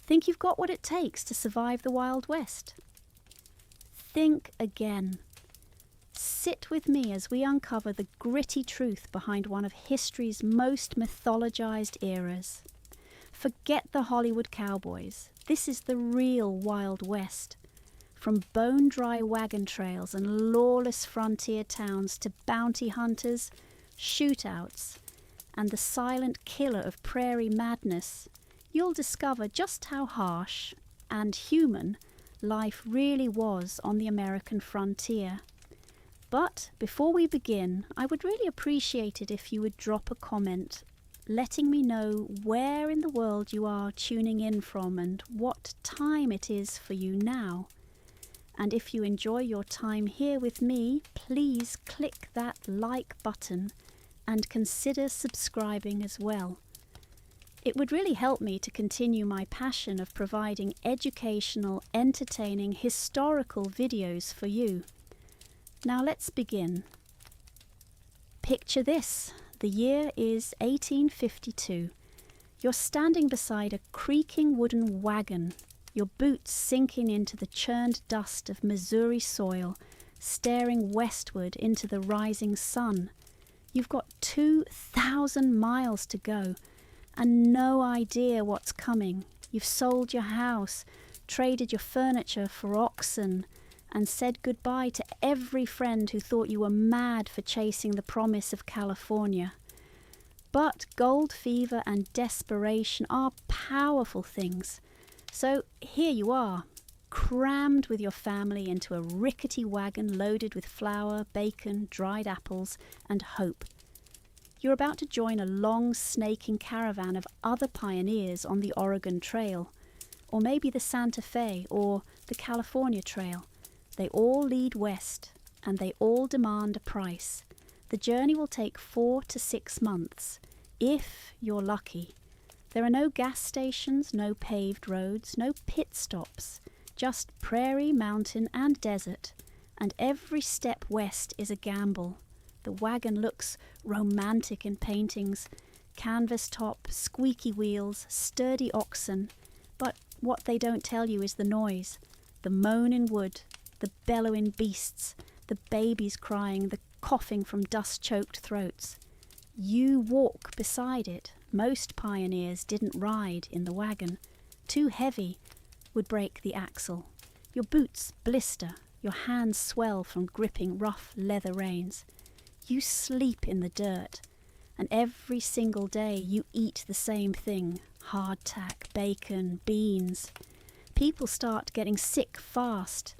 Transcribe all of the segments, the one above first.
Think you've got what it takes to survive the Wild West? Think again. Sit with me as we uncover the gritty truth behind one of history's most mythologized eras. Forget the Hollywood cowboys. This is the real Wild West. From bone-dry wagon trails and lawless frontier towns to bounty hunters, shootouts, and the silent killer of prairie madness, you'll discover just how harsh and human life really was on the American frontier. But before we begin, I would really appreciate it if you would drop a comment letting me know where in the world you are tuning in from and what time it is for you now. And if you enjoy your time here with me, please click that like button and consider subscribing as well. It would really help me to continue my passion of providing educational, entertaining, historical videos for you. Now let's begin. Picture this. The year is 1852. You're standing beside a creaking wooden wagon, your boots sinking into the churned dust of Missouri soil, staring westward into the rising sun. You've got 2,000 miles to go and no idea what's coming. You've sold your house, traded your furniture for oxen, and said goodbye to every friend who thought you were mad for chasing the promise of California. But gold fever and desperation are powerful things. So here you are, crammed with your family into a rickety wagon loaded with flour, bacon, dried apples, and hope. You're about to join a long, snaking caravan of other pioneers on the Oregon Trail, or maybe the Santa Fe or the California Trail. They all lead west, and they all demand a price. The journey will take 4 to 6 months, if you're lucky. There are no gas stations, no paved roads, no pit stops, just prairie, mountain, and desert, and every step west is a gamble. The wagon looks romantic in paintings, canvas top, squeaky wheels, sturdy oxen, but what they don't tell you is the noise, the moaning wood, the bellowing beasts, the babies crying, the coughing from dust-choked throats. You walk beside it. Most pioneers didn't ride in the wagon. Too heavy would break the axle. Your boots blister, your hands swell from gripping rough leather reins. You sleep in the dirt, and every single day you eat the same thing, hardtack, bacon, beans. People start getting sick fast.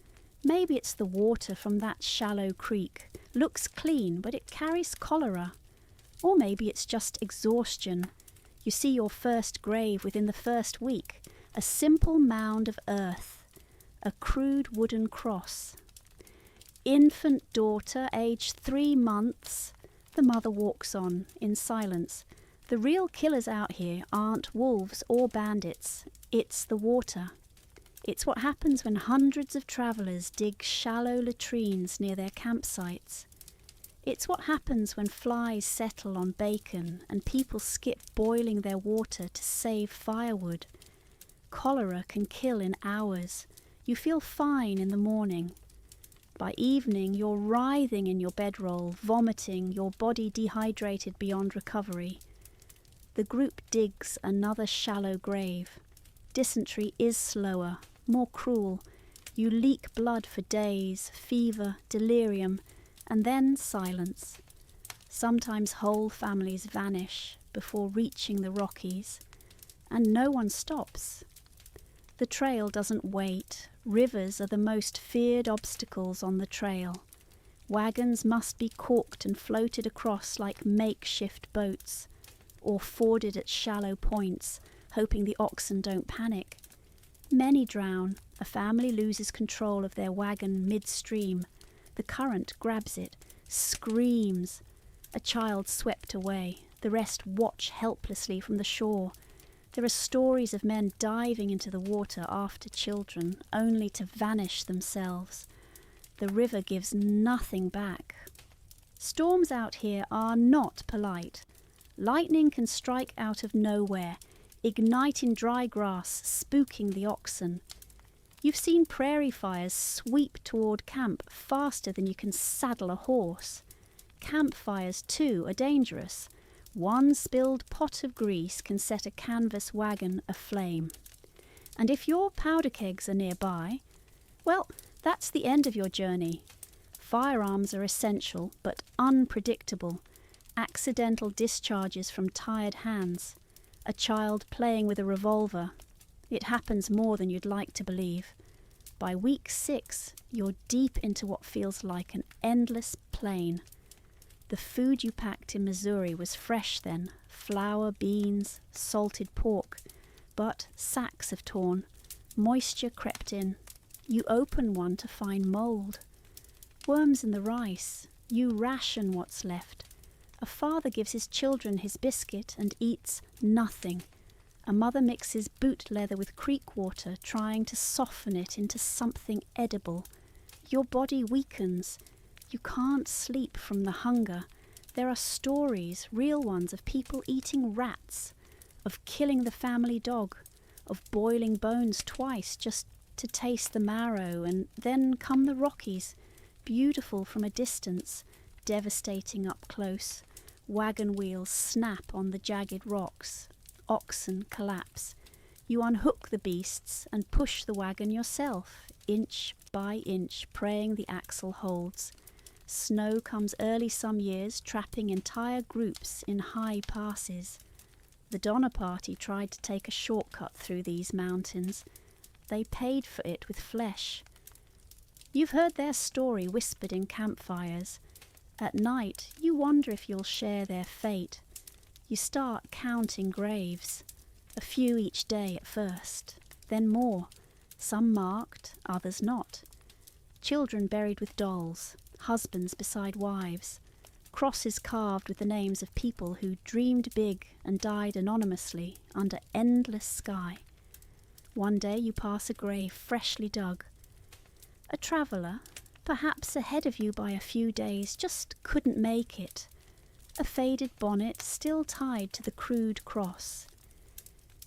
Maybe it's the water from that shallow creek. Looks clean, but it carries cholera. Or maybe it's just exhaustion. You see your first grave within the first week, a simple mound of earth, a crude wooden cross. Infant daughter, aged 3 months, the mother walks on in silence. The real killers out here aren't wolves or bandits, it's the water. It's what happens when hundreds of travellers dig shallow latrines near their campsites. It's what happens when flies settle on bacon and people skip boiling their water to save firewood. Cholera can kill in hours. You feel fine in the morning. By evening, you're writhing in your bedroll, vomiting, your body dehydrated beyond recovery. The group digs another shallow grave. Dysentery is slower, more cruel. You leak blood for days, fever, delirium, and then silence. Sometimes whole families vanish before reaching the Rockies, and no one stops. The trail doesn't wait. Rivers are the most feared obstacles on the trail. Wagons must be corked and floated across like makeshift boats, or forded at shallow points, hoping the oxen don't panic. Many drown. A family loses control of their wagon midstream. The current grabs it, screams. A child swept away. The rest watch helplessly from the shore. There are stories of men diving into the water after children, only to vanish themselves. The river gives nothing back. Storms out here are not polite. Lightning can strike out of nowhere, ignite in dry grass, spooking the oxen. You've seen prairie fires sweep toward camp faster than you can saddle a horse. Campfires, too, are dangerous. One spilled pot of grease can set a canvas wagon aflame. And if your powder kegs are nearby, well, that's the end of your journey. Firearms are essential, but unpredictable. Accidental discharges from tired hands. A child playing with a revolver. It happens more than you'd like to believe. By week 6, you're deep into what feels like an endless plain. The food you packed in Missouri was fresh then, flour, beans, salted pork, but sacks have torn. Moisture crept in. You open one to find mould. Worms in the rice. You ration what's left. A father gives his children his biscuit and eats nothing. A mother mixes boot leather with creek water, trying to soften it into something edible. Your body weakens. You can't sleep from the hunger. There are stories, real ones, of people eating rats, of killing the family dog, of boiling bones twice just to taste the marrow, and then come the Rockies, beautiful from a distance, devastating up close. Wagon wheels snap on the jagged rocks. Oxen collapse. You unhook the beasts and push the wagon yourself, inch by inch, praying the axle holds. Snow comes early some years, trapping entire groups in high passes. The Donner Party tried to take a shortcut through these mountains. They paid for it with flesh. You've heard their story whispered in campfires. At night, you wonder if you'll share their fate. You start counting graves, a few each day at first, then more, some marked, others not. Children buried with dolls, husbands beside wives, crosses carved with the names of people who dreamed big and died anonymously under endless sky. One day you pass a grave freshly dug. A traveller, perhaps ahead of you by a few days, just couldn't make it. A faded bonnet still tied to the crude cross.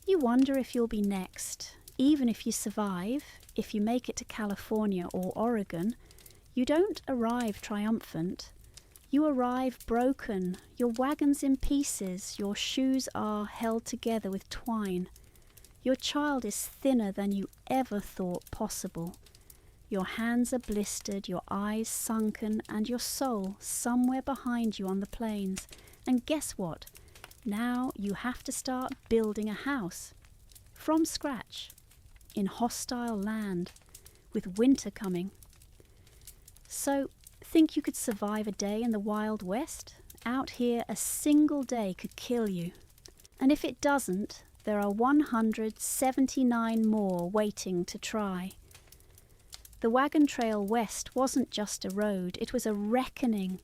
You wonder if you'll be next. Even if you survive, if you make it to California or Oregon, you don't arrive triumphant. You arrive broken, your wagon's in pieces, your shoes are held together with twine. Your child is thinner than you ever thought possible. Your hands are blistered, your eyes sunken, and your soul somewhere behind you on the plains. And guess what? Now you have to start building a house. From scratch. In hostile land. With winter coming. So, think you could survive a day in the Wild West? Out here, a single day could kill you. And if it doesn't, there are 179 more waiting to try. The wagon trail west wasn't just a road, it was a reckoning,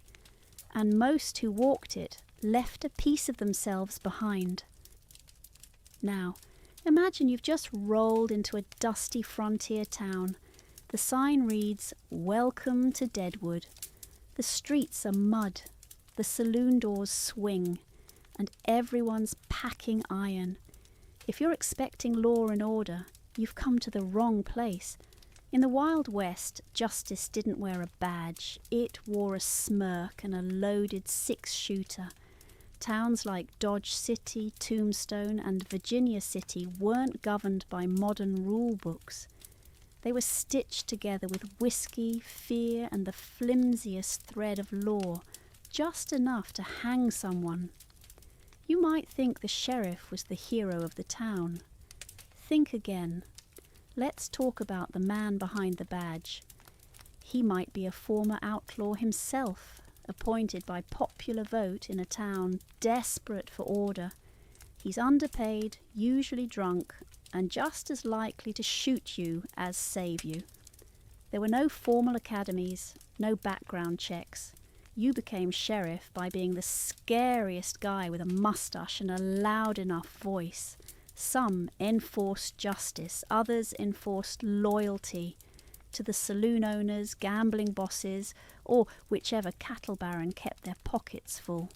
and most who walked it left a piece of themselves behind. Now, imagine you've just rolled into a dusty frontier town. The sign reads, "Welcome to Deadwood." The streets are mud, the saloon doors swing, and everyone's packing iron. If you're expecting law and order, you've come to the wrong place. In the Wild West, justice didn't wear a badge. It wore a smirk and a loaded 6-shooter. Towns like Dodge City, Tombstone, and Virginia City weren't governed by modern rule books. They were stitched together with whiskey, fear, and the flimsiest thread of law, just enough to hang someone. You might think the sheriff was the hero of the town. Think again. Let's talk about the man behind the badge. He might be a former outlaw himself, appointed by popular vote in a town desperate for order. He's underpaid, usually drunk, and just as likely to shoot you as save you. There were no formal academies, no background checks. You became sheriff by being the scariest guy with a mustache and a loud enough voice. Some enforced justice, others enforced loyalty to the saloon owners, gambling bosses, or whichever cattle baron kept their pockets full.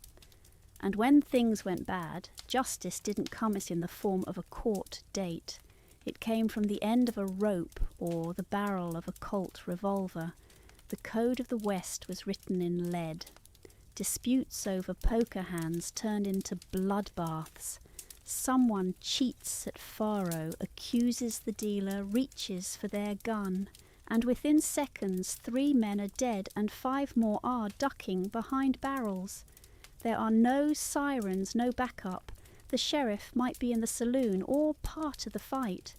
And when things went bad, justice didn't come in the form of a court date. It came from the end of a rope or the barrel of a Colt revolver. The code of the West was written in lead. Disputes over poker hands turned into bloodbaths. Someone cheats at faro, accuses the dealer, reaches for their gun, and within seconds 3 men are dead and 5 more are ducking behind barrels. There are no sirens, no backup. The sheriff might be in the saloon or part of the fight.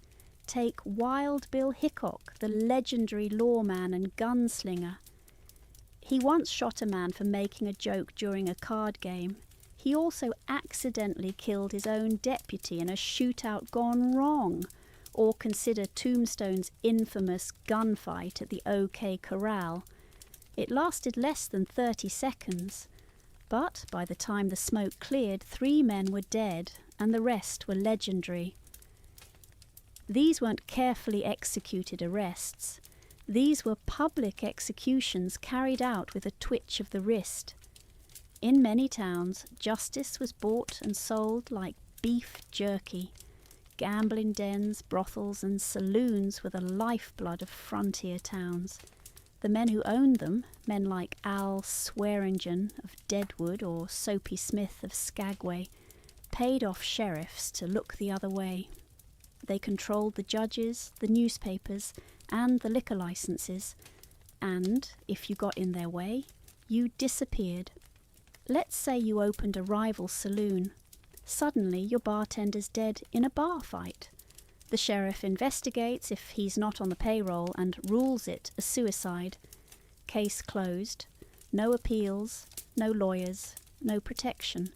Take Wild Bill Hickok, the legendary lawman and gunslinger. He once shot a man for making a joke during a card game. He also accidentally killed his own deputy in a shootout gone wrong. Or consider Tombstone's infamous gunfight at the OK Corral. It lasted less than 30 seconds. But by the time the smoke cleared, 3 men were dead and the rest were legendary. These weren't carefully executed arrests. These were public executions carried out with a twitch of the wrist. In many towns, justice was bought and sold like beef jerky. Gambling dens, brothels and saloons were the lifeblood of frontier towns. The men who owned them, men like Al Swearingen of Deadwood or Soapy Smith of Skagway, paid off sheriffs to look the other way. They controlled the judges, the newspapers, and the liquor licenses, and if you got in their way, you disappeared. Let's say you opened a rival saloon. Suddenly your bartender's dead in a bar fight. The sheriff investigates if he's not on the payroll and rules it a suicide. Case closed. No appeals, no lawyers, no protection.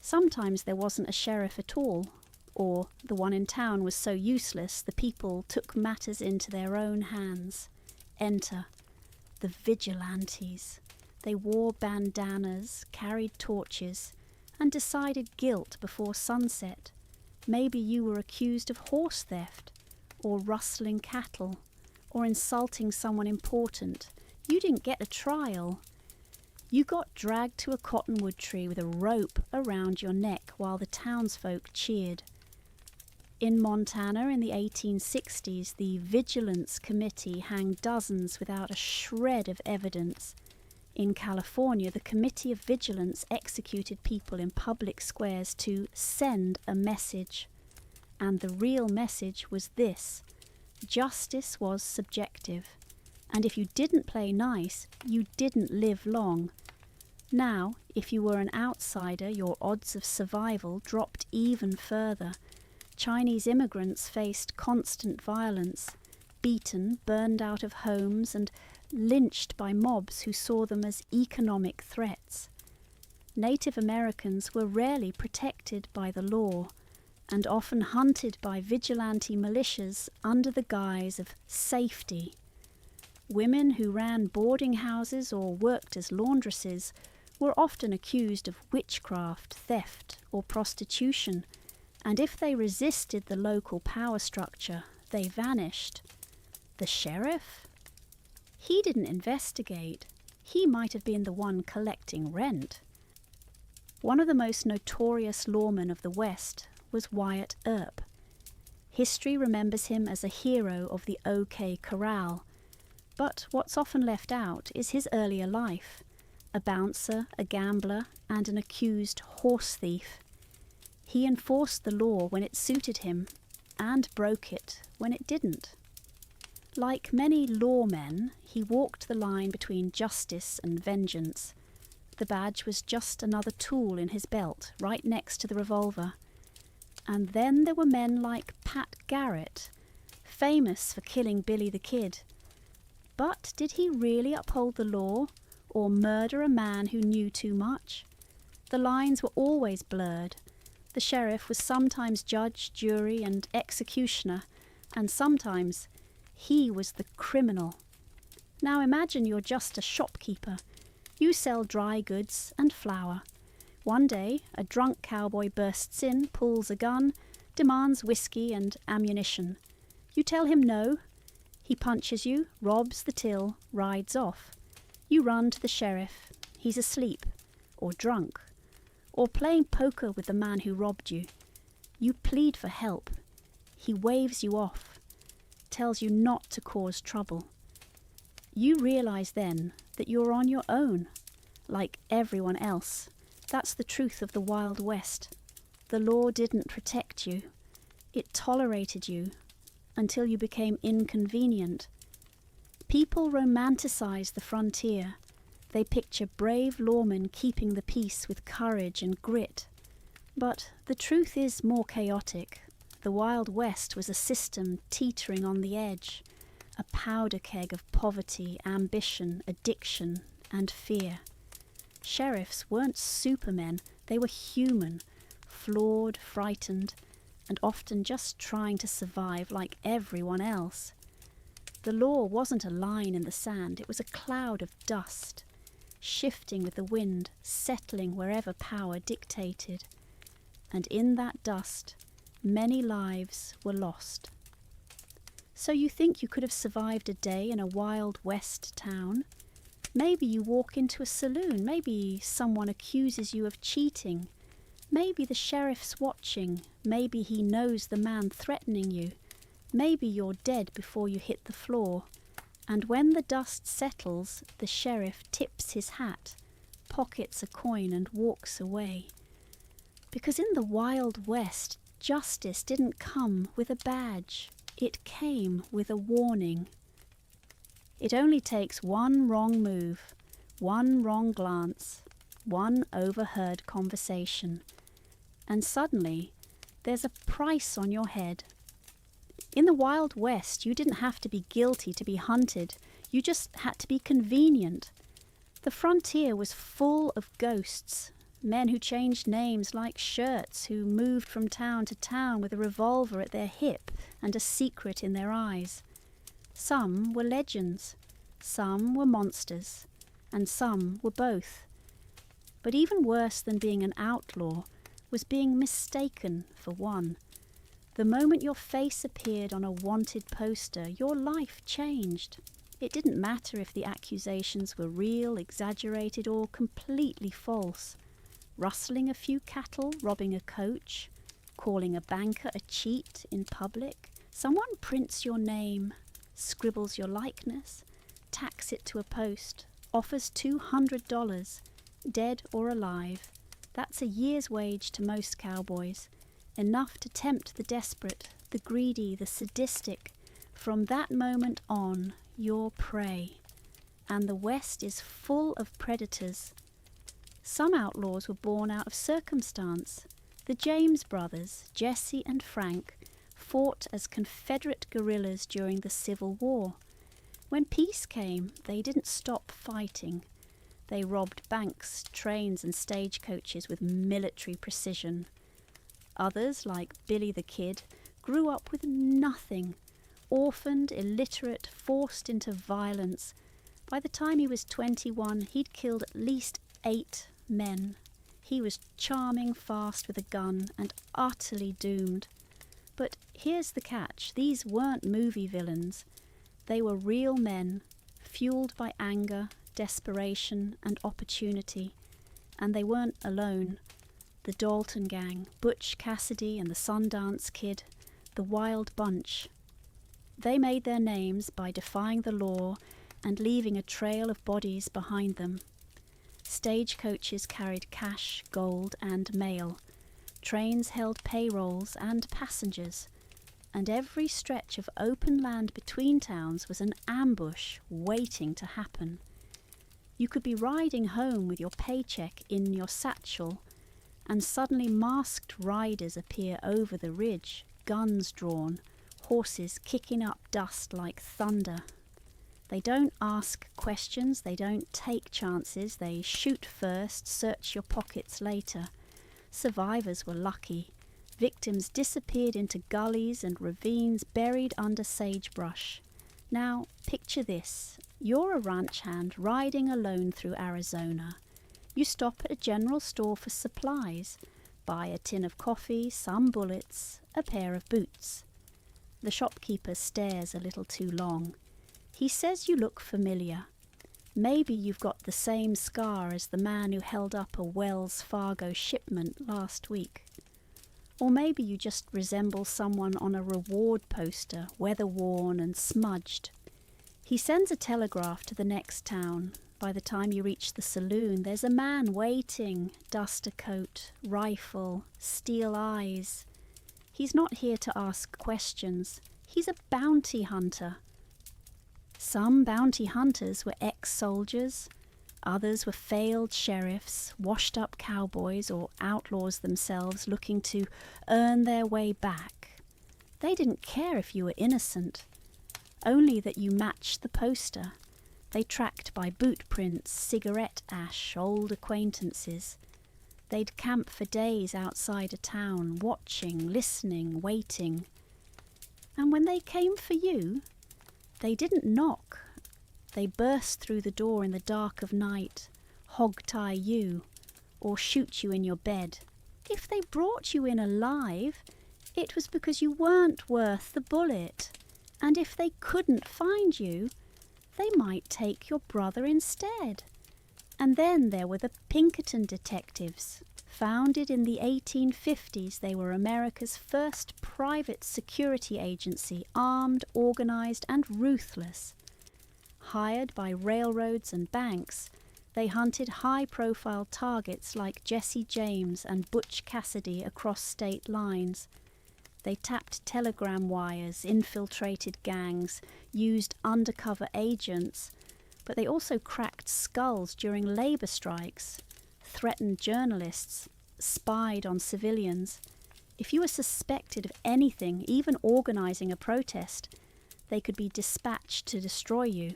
Sometimes there wasn't a sheriff at all, or the one in town was so useless the people took matters into their own hands. Enter the vigilantes. They wore bandanas, carried torches, and decided guilt before sunset. Maybe you were accused of horse theft, or rustling cattle, or insulting someone important. You didn't get a trial. You got dragged to a cottonwood tree with a rope around your neck while the townsfolk cheered. In Montana in the 1860s, the Vigilance Committee hanged dozens without a shred of evidence. In California, the Committee of Vigilance executed people in public squares to send a message. And the real message was this: justice was subjective. And if you didn't play nice, you didn't live long. Now, if you were an outsider, your odds of survival dropped even further. Chinese immigrants faced constant violence, beaten, burned out of homes, and lynched by mobs who saw them as economic threats. Native Americans were rarely protected by the law, and often hunted by vigilante militias under the guise of safety. Women who ran boarding houses or worked as laundresses were often accused of witchcraft, theft, or prostitution, and if they resisted the local power structure, they vanished. The sheriff? He didn't investigate. He might have been the one collecting rent. One of the most notorious lawmen of the West was Wyatt Earp. History remembers him as a hero of the OK Corral, but what's often left out is his earlier life: a bouncer, a gambler, and an accused horse thief. He enforced the law when it suited him, and broke it when it didn't. Like many lawmen, he walked the line between justice and vengeance. The badge was just another tool in his belt, right next to the revolver. And then there were men like Pat Garrett, famous for killing Billy the Kid. But did he really uphold the law, or murder a man who knew too much? The lines were always blurred. The sheriff was sometimes judge, jury, and executioner, and sometimes he was the criminal. Now imagine you're just a shopkeeper. You sell dry goods and flour. One day, a drunk cowboy bursts in, pulls a gun, demands whiskey and ammunition. You tell him no. He punches you, robs the till, rides off. You run to the sheriff. He's asleep, or drunk, Or playing poker with the man who robbed you. You plead for help. He waves you off, tells you not to cause trouble. You realize then that you're on your own, like everyone else. That's the truth of the Wild West. The law didn't protect you. It tolerated you until you became inconvenient. People romanticize the frontier. They picture brave lawmen keeping the peace with courage and grit. But the truth is more chaotic. The Wild West was a system teetering on the edge, a powder keg of poverty, ambition, addiction, and fear. Sheriffs weren't supermen, they were human, flawed, frightened, and often just trying to survive like everyone else. The law wasn't a line in the sand, it was a cloud of dust, shifting with the wind, settling wherever power dictated. And in that dust, many lives were lost. So you think you could have survived a day in a Wild West town? Maybe you walk into a saloon, maybe someone accuses you of cheating, maybe the sheriff's watching, maybe he knows the man threatening you, maybe you're dead before you hit the floor, and when the dust settles, the sheriff tips his hat, pockets a coin and walks away. Because in the Wild West, justice didn't come with a badge. It came with a warning. It only takes one wrong move, one wrong glance, one overheard conversation, and suddenly there's a price on your head. In the Wild West, you didn't have to be guilty to be hunted. You just had to be convenient. The frontier was full of ghosts, men who changed names like shirts, who moved from town to town with a revolver at their hip and a secret in their eyes. Some were legends, some were monsters, and some were both. But even worse than being an outlaw was being mistaken for one. The moment your face appeared on a wanted poster, your life changed. It didn't matter if the accusations were real, exaggerated, or completely false. Rustling a few cattle, robbing a coach, calling a banker a cheat in public. Someone prints your name, scribbles your likeness, tacks it to a post, offers $200, dead or alive. That's a year's wage to most cowboys, enough to tempt the desperate, the greedy, the sadistic. From that moment on, you're prey. And the West is full of predators. Some outlaws were born out of circumstance. The James brothers, Jesse and Frank, fought as Confederate guerrillas during the Civil War. When peace came, they didn't stop fighting. They robbed banks, trains and stagecoaches with military precision. Others, like Billy the Kid, grew up with nothing, orphaned, illiterate, forced into violence. By the time he was 21, he'd killed at least 8 men. He was charming, fast with a gun, and utterly doomed. But here's the catch. These weren't movie villains. They were real men, fueled by anger, desperation, and opportunity. And they weren't alone. The Dalton Gang, Butch Cassidy and the Sundance Kid, the Wild Bunch. They made their names by defying the law and leaving a trail of bodies behind them. Stagecoaches carried cash, gold, and mail. Trains held payrolls and passengers. And every stretch of open land between towns was an ambush waiting to happen. You could be riding home with your paycheck in your satchel, and suddenly masked riders appear over the ridge, guns drawn, horses kicking up dust like thunder. They don't ask questions, they don't take chances, they shoot first, search your pockets later. Survivors were lucky. Victims disappeared into gullies and ravines buried under sagebrush. Now, picture this. You're a ranch hand riding alone through Arizona. You stop at a general store for supplies, buy a tin of coffee, some bullets, a pair of boots. The shopkeeper stares a little too long. He says you look familiar. Maybe you've got the same scar as the man who held up a Wells Fargo shipment last week. Or maybe you just resemble someone on a reward poster, weather-worn and smudged. He sends a telegraph to the next town. By the time you reach the saloon, there's a man waiting, duster coat, rifle, steel eyes. He's not here to ask questions. He's a bounty hunter. Some bounty hunters were ex-soldiers. Others were failed sheriffs, washed-up cowboys, or outlaws themselves looking to earn their way back. They didn't care if you were innocent, only that you matched the poster. They tracked by boot prints, cigarette ash, old acquaintances. They'd camp for days outside a town, watching, listening, waiting. And when they came for you, they didn't knock. They burst through the door in the dark of night, hog-tie you, or shoot you in your bed. If they brought you in alive, it was because you weren't worth the bullet. And if they couldn't find you, they might take your brother instead. And then there were the Pinkerton detectives. Founded in the 1850s, they were America's first private security agency, armed, organized, and ruthless. Hired by railroads and banks, they hunted high-profile targets like Jesse James and Butch Cassidy across state lines. They tapped telegram wires, infiltrated gangs, used undercover agents, but they also cracked skulls during labor strikes, threatened journalists, spied on civilians. If you were suspected of anything, even organizing a protest, they could be dispatched to destroy you.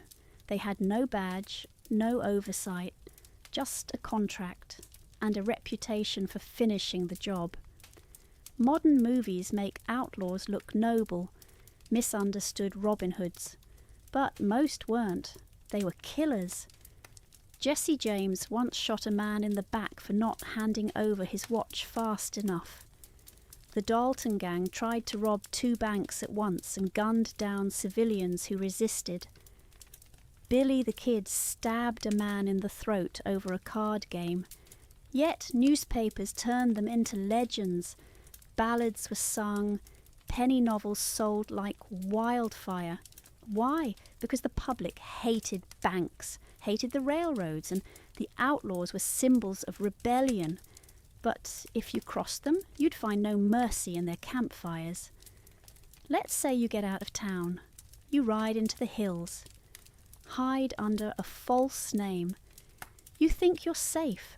They had no badge, no oversight, just a contract and a reputation for finishing the job. Modern movies make outlaws look noble, misunderstood Robin Hoods, but most weren't. They were killers. Jesse James once shot a man in the back for not handing over his watch fast enough. The Dalton gang tried to rob 2 banks at once and gunned down civilians who resisted. Billy the Kid stabbed a man in the throat over a card game. Yet newspapers turned them into legends. Ballads were sung, penny novels sold like wildfire. Why? Because the public hated banks, hated the railroads, and the outlaws were symbols of rebellion. But if you crossed them, you'd find no mercy in their campfires. Let's say you get out of town. You ride into the hills. Hide under a false name. You think you're safe.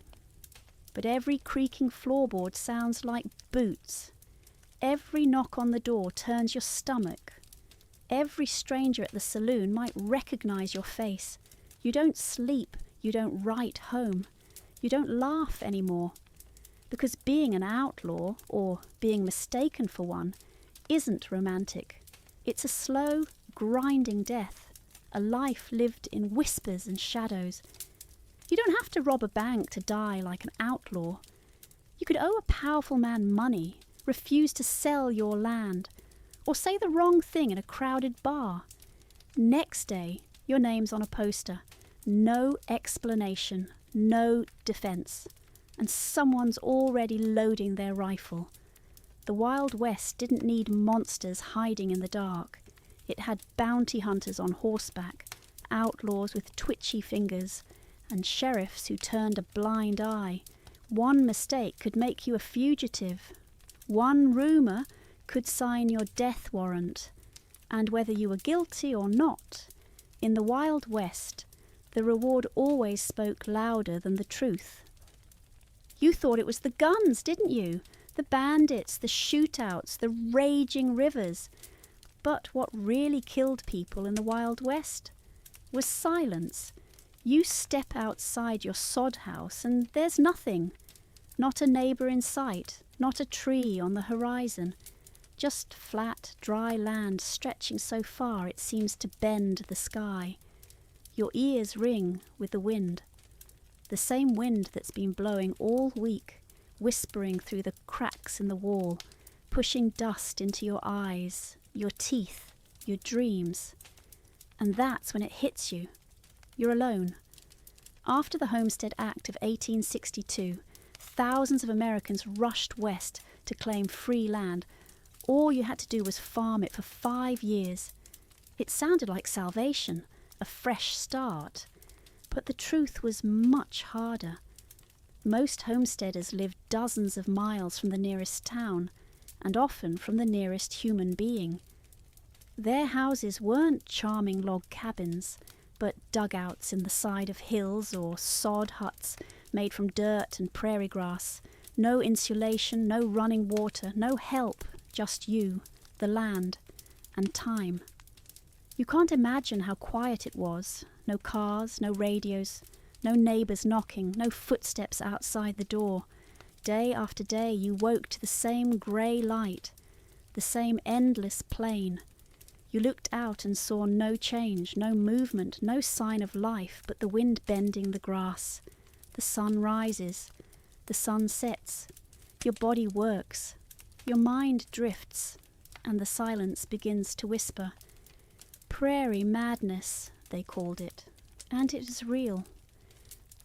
But every creaking floorboard sounds like boots. Every knock on the door turns your stomach. Every stranger at the saloon might recognize your face. You don't sleep. You don't write home. You don't laugh anymore. Because being an outlaw, or being mistaken for one, isn't romantic. It's a slow, grinding death. A life lived in whispers and shadows. You don't have to rob a bank to die like an outlaw. You could owe a powerful man money, refuse to sell your land, or say the wrong thing in a crowded bar. Next day, your name's on a poster. No explanation, no defense. And someone's already loading their rifle. The Wild West didn't need monsters hiding in the dark. It had bounty hunters on horseback, outlaws with twitchy fingers, and sheriffs who turned a blind eye. One mistake could make you a fugitive. One rumour could sign your death warrant. And whether you were guilty or not, in the Wild West, the reward always spoke louder than the truth. You thought it was the guns, didn't you? The bandits, the shootouts, the raging rivers. But what really killed people in the Wild West was silence. You step outside your sod house and there's nothing. Not a neighbour in sight, not a tree on the horizon. Just flat, dry land stretching so far it seems to bend the sky. Your ears ring with the wind. The same wind that's been blowing all week, whispering through the cracks in the wall, pushing dust into your eyes, your teeth, your dreams. And that's when it hits you. You're alone, After the Homestead Act of 1862, thousands of Americans rushed west to claim free land. All you had to do was farm it for 5 years. It sounded like salvation, a fresh start. But the truth was much harder. Most homesteaders lived dozens of miles from the nearest town, and often from the nearest human being. Their houses weren't charming log cabins, but dugouts in the side of hills or sod huts made from dirt and prairie grass. No insulation, no running water, no help, just you, the land, and time. You can't imagine how quiet it was. No cars, no radios, no neighbours knocking, no footsteps outside the door. Day after day you woke to the same grey light, the same endless plain. You looked out and saw no change, no movement, no sign of life but the wind bending the grass. The sun rises, the sun sets, your body works, your mind drifts, and the silence begins to whisper. Prairie madness, they called it, and it is real.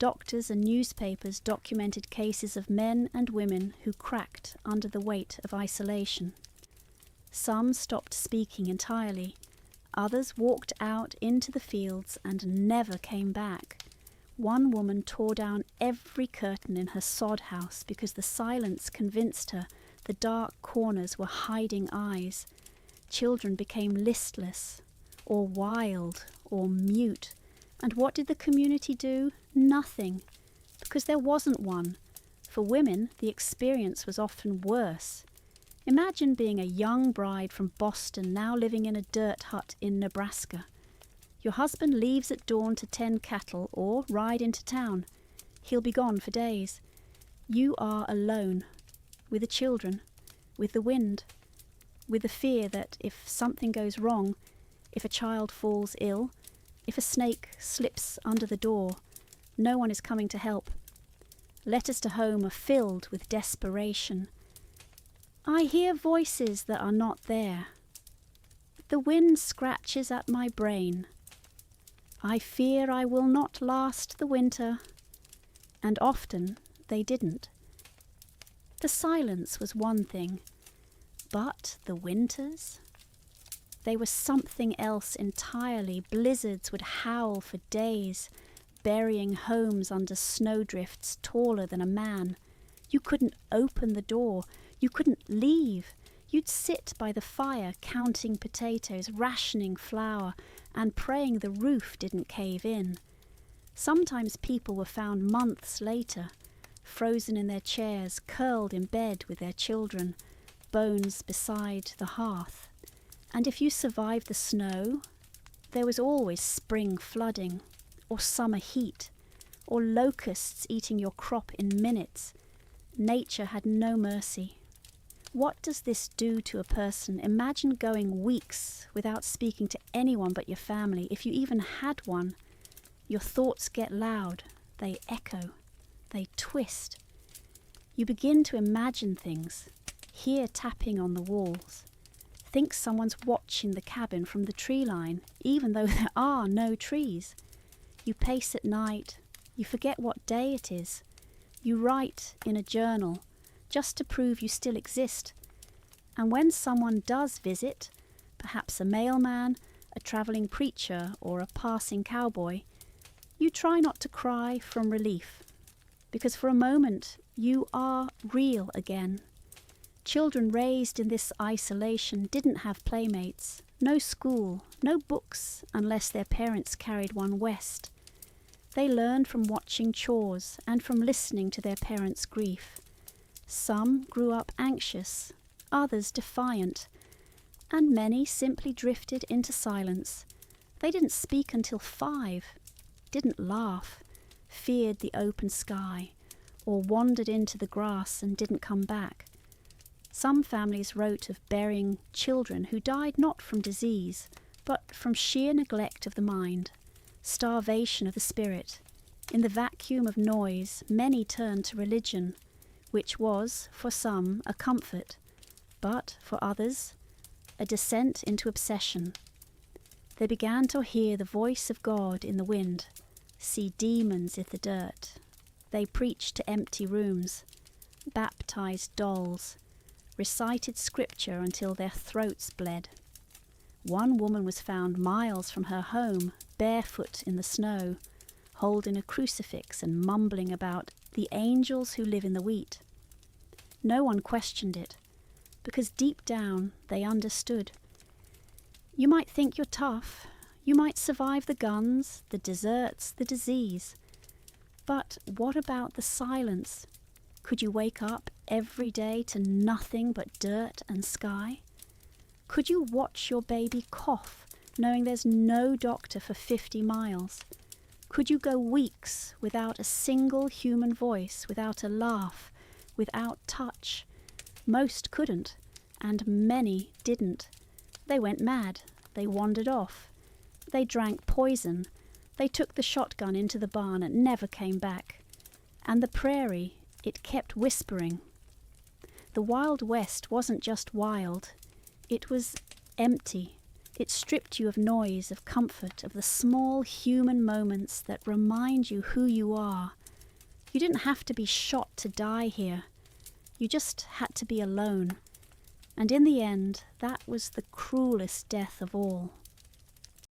Doctors and newspapers documented cases of men and women who cracked under the weight of isolation. Some stopped speaking entirely. Others walked out into the fields and never came back. One woman tore down every curtain in her sod house because the silence convinced her the dark corners were hiding eyes. Children became listless, or wild, or mute. And what did the community do? Nothing, because there wasn't one. For women, the experience was often worse. Imagine being a young bride from Boston now living in a dirt hut in Nebraska. Your husband leaves at dawn to tend cattle or ride into town. He'll be gone for days. You are alone, with the children, with the wind, with the fear that if something goes wrong, if a child falls ill, if a snake slips under the door, no one is coming to help. Letters to home are filled with desperation. I hear voices that are not there. The wind scratches at my brain. I fear I will not last the winter. And often they didn't. The silence was one thing, but the winters? They were something else entirely. Blizzards would howl for days, burying homes under snowdrifts taller than a man. You couldn't open the door. You couldn't leave. You'd sit by the fire counting potatoes, rationing flour, and praying the roof didn't cave in. Sometimes people were found months later, frozen in their chairs, curled in bed with their children, bones beside the hearth. And if you survived the snow, there was always spring flooding, or summer heat, or locusts eating your crop in minutes. Nature had no mercy. What does this do to a person? Imagine going weeks without speaking to anyone but your family. If you even had one, your thoughts get loud, they echo, they twist. You begin to imagine things, hear tapping on the walls. Think someone's watching the cabin from the tree line, even though there are no trees. You pace at night, you forget what day it is. You write in a journal, just to prove you still exist. And when someone does visit, perhaps a mailman, a travelling preacher, or a passing cowboy, you try not to cry from relief, because for a moment you are real again. Children raised in this isolation didn't have playmates, no school, no books unless their parents carried one west. They learned from watching chores and from listening to their parents' grief. Some grew up anxious, others defiant, and many simply drifted into silence. They didn't speak until 5, didn't laugh, feared the open sky, or wandered into the grass and didn't come back. Some families wrote of burying children who died not from disease, but from sheer neglect of the mind, starvation of the spirit. In the vacuum of noise, many turned to religion, which was, for some, a comfort, but for others, a descent into obsession. They began to hear the voice of God in the wind, see demons i' the dirt. They preached to empty rooms, baptized dolls, recited scripture until their throats bled. One woman was found miles from her home, barefoot in the snow, holding a crucifix and mumbling about the angels who live in the wheat. No one questioned it, because deep down they understood. You might think you're tough, you might survive the guns, the deserts, the disease. But what about the silence? Could you wake up every day to nothing but dirt and sky? Could you watch your baby cough, knowing there's no doctor for 50 miles? Could you go weeks without a single human voice, without a laugh, without touch? Most couldn't, and many didn't. They went mad, they wandered off. They drank poison, they took the shotgun into the barn and never came back. And the prairie, it kept whispering. The Wild West wasn't just wild, it was empty. It stripped you of noise, of comfort, of the small human moments that remind you who you are. You didn't have to be shot to die here. You just had to be alone. And in the end, that was the cruelest death of all.